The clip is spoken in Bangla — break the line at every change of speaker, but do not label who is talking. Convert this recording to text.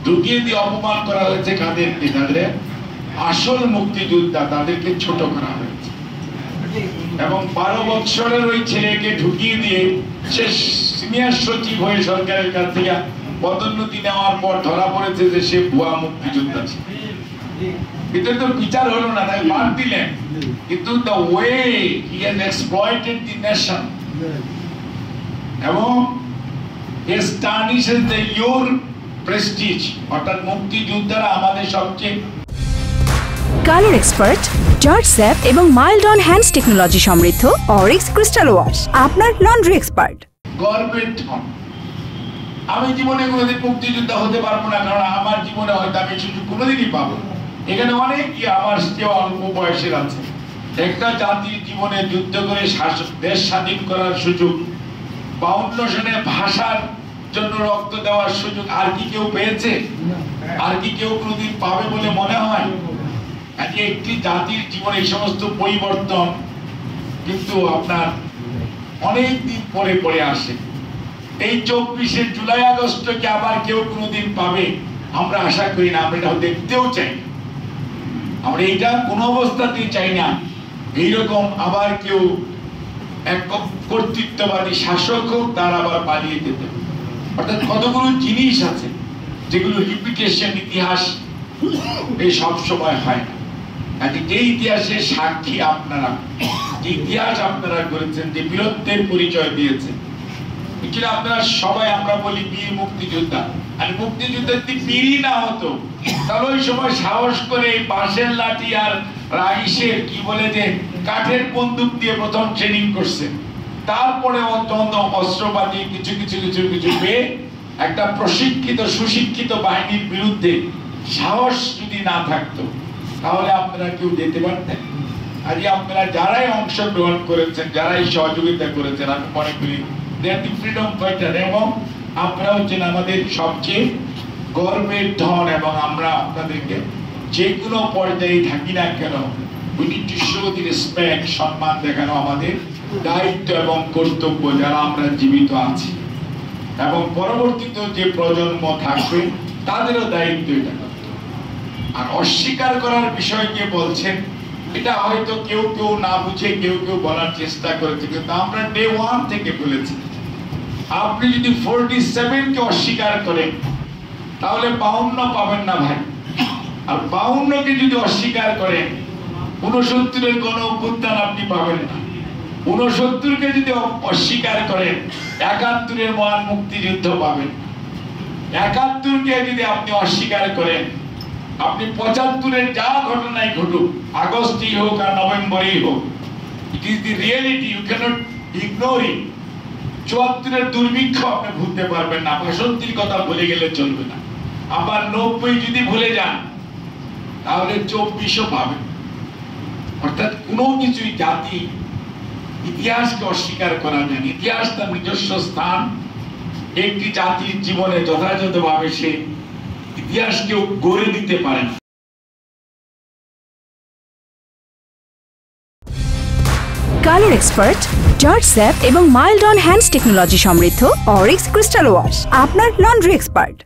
ঢুকিয়ে দিয়ে অপমান করা হয়েছে কাদেরকে? তাদের আসল মুক্তিযোদ্ধা, তাদেরকে ছোট করা হয়েছে। এবং 12 বছরের ওই ছেলেকে ঢুকিয়ে দিয়ে সে সিনিয়র সচিব হয়ে সরকারের কাছ থেকে পদোন্নতি নেওয়ার পর ধরা পড়েছে যে সে ভুয়া মুক্তিযোদ্ধা ছিল। এটা তো বিচার হলো না, তাই বাদ দিলেন। কিন্তু the way he has exploited the nation এবং establishes your prestige, অর্থাৎ মুক্তিযোদ্ধারা আমাদের সবচেয়ে
কালার এক্সপার্ট জর্জ স্যাপ এবং মাইল্ড অন হ্যান্ডস টেকনোলজি সমৃদ্ধ অরিক্স ক্রিস্টাল ওয়াশ আপনার লন্ড্রি এক্সপার্ট।
গর্বের ধন। আমি জীবনে কোনোদিন মুক্তিযোদ্ধা হতে পারবো না, কারণ আমার জীবনে হয়তো আমি সুযোগ কোনোদিনই পাবো। এখানে অনেকই আমার চেয়ে অল্প বয়সের আছে। একটা জাতির জীবনে যুদ্ধ করে দেশ স্বাধীন করার সুযোগ, 52 সনে ভাষার জন্য রক্ত দেওয়ার সুযোগ আর কি কেউ পেয়েছে? আর কি কেউ কোনোদিন পাবে বলে মনে হয়? আজকে একটি জাতির জীবনে এই সমস্ত পরিবর্তন কিন্তু আপনার অনেক দিন পরে পরে আসে। এই 24শে জুলাই আগস্টকে আবার কেউ কোনোদিন পাবে আমরা আশা করি না, আমরা এটা দেখতেও চাই না। আমরা এটা কোনো অবস্থাতেই চাই না এইরকম আবার কেউ এক কর্তৃত্ববাদী শাসক হোক, তার আবার পালিয়ে যেতে। অর্থাৎ কতগুলো জিনিস আছে যেগুলো রিপিটেশন, ইতিহাস এই সব সময় হয় না। যে ইতিহাসের সাক্ষী আপনারা, যে ইতিহাস আপনারা করেছেন, যে বীরত্বের পরিচয় দিয়েছেন, আপনারা সবাই আমরা বলি বীর মুক্তিযোদ্ধা। আর মুক্তিযুদ্ধ যদি বীরই না হতো তাহলে ওই সময় সাহস করে বাঁশের লাঠি আর রাইসের কি বলে যে কাঠের বন্দুক দিয়ে প্রথম ট্রেনিং করছেন, তারপরে অত্যন্ত অস্ত্রপাতি কিছু কিছু কিছু কিছু পেয়ে একটা প্রশিক্ষিত সুশিক্ষিত বাহিনীর বিরুদ্ধে সাহস যদি না থাকতো তাহলে আপনারা কেউ যেতে পারতেন? আজ আপনারা যারাই অংশগ্রহণ করেছেন, যারাই সহযোগিতা করেছেন, আমি মনে করি ফ্রিডম ফাইটার এবং আপনারা হচ্ছেন আমাদের সবচেয়ে গর্বের ধন। এবং আমরা আপনাদেরকে যে কোনো পর্যায়ে থাকি না কেন we need to show the respect, সম্মান দেখানো আমাদের দায়িত্ব এবং কর্তব্য যারা আমরা জীবিত আছি, এবং পরবর্তীতে যে প্রজন্ম থাকবে তাদেরও দায়িত্ব এটা। আর অস্বীকার করার বিষয় কে বলছেন, এটা হয়তো কেউ কেউ না বুঝে কেউ কেউ বলার চেষ্টা করেছে, কিন্তু আমরা ডে 1 থেকে বলেছি আপনি যদি 47 কে অস্বীকার করেন তাহলে 52 পাবেন না ভাই। আর 52 কে যদি অস্বীকার করেন 69 এর কোন অভ্যুত্থান আপনি পাবেন না। 69 কে যদি অস্বীকার করেন 71 এর মহান মুক্তিযুদ্ধ পাবেন। 71 কে যদি আপনি অস্বীকার করেন আপনি 75 এর যা ঘটনাই ঘটুক, আগস্টই হোক আর নভেম্বরই হোক, it is the reality, you cannot ignore it. 74 এর দুর্ভিক্ষ আপনি ভুলতে পারবেন না, 65 কথা ভুলে গেলে চলবে না। আবার 90 যদি ভুলে যান তাহলে 24ও পাবেন। অর্থাৎ কোনো কিছুই জাতি ইতিহাসকে অস্বীকার করা যায় না। ইতিহাস তার নিজস্ব স্থান, একটি জাতির জীবনে যথাযথভাবে সে ইতিহাসকেও গড়ে দিতে পারে না।
কালার এক্সপার্ট জর্জ স্যাপ এবং মাইল্ড অন হ্যান্ডস টেকনোলজি সমৃদ্ধ অরিক্স ক্রিস্টাল ওয়াশ আপনার লন্ড্রি এক্সপার্ট।